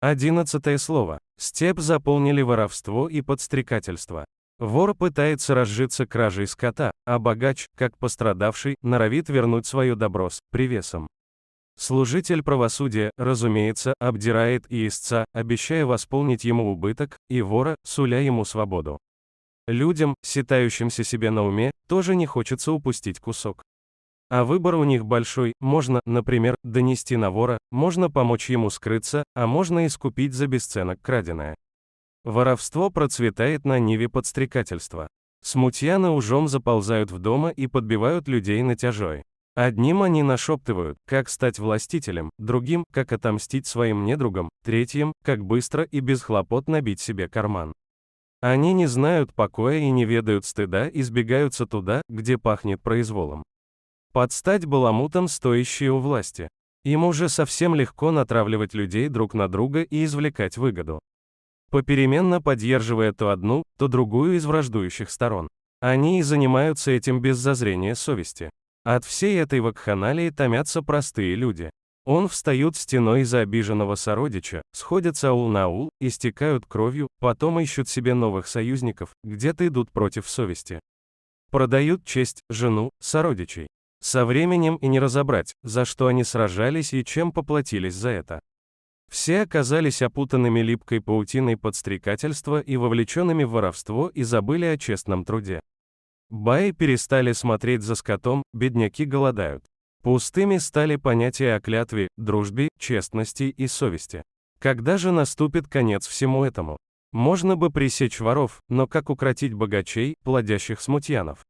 11 слово. Степь заполнили воровство и подстрекательство. Вор пытается разжиться кражей скота, а богач, как пострадавший, норовит вернуть свое добро с привесом. Служитель правосудия, разумеется, обдирает и истца, обещая восполнить ему убыток, и вора, суля ему свободу. Людям, считающимся себе на уме, тоже не хочется упустить кусок. А выбор у них большой, можно, например, донести на вора, можно помочь ему скрыться, а можно искупить за бесценок краденое. Воровство процветает на ниве подстрекательства. Смутьяны ужом заползают в дома и подбивают людей натяжой. Одним они нашептывают, как стать властителем, другим, как отомстить своим недругам, третьим, как быстро и без хлопот набить себе карман. Они не знают покоя и не ведают стыда и сбегаются туда, где пахнет произволом. Подстать баламутам, стоящие у власти. Им уже совсем легко натравливать людей друг на друга и извлекать выгоду. Попеременно поддерживая то одну, то другую из враждующих сторон. Они и занимаются этим без зазрения совести. От всей этой вакханалии томятся простые люди. Он встают стеной за обиженного сородича, сходятся аул на аул, истекают кровью, потом ищут себе новых союзников, где-то идут против совести. Продают честь, жену, сородичей. Со временем и не разобрать, за что они сражались и чем поплатились за это. Все оказались опутанными липкой паутиной подстрекательства и вовлеченными в воровство и забыли о честном труде. Баи перестали смотреть за скотом, бедняки голодают. Пустыми стали понятия о клятве, дружбе, честности и совести. Когда же наступит конец всему этому? Можно бы пресечь воров, но как укротить богачей, плодящих смутьянов?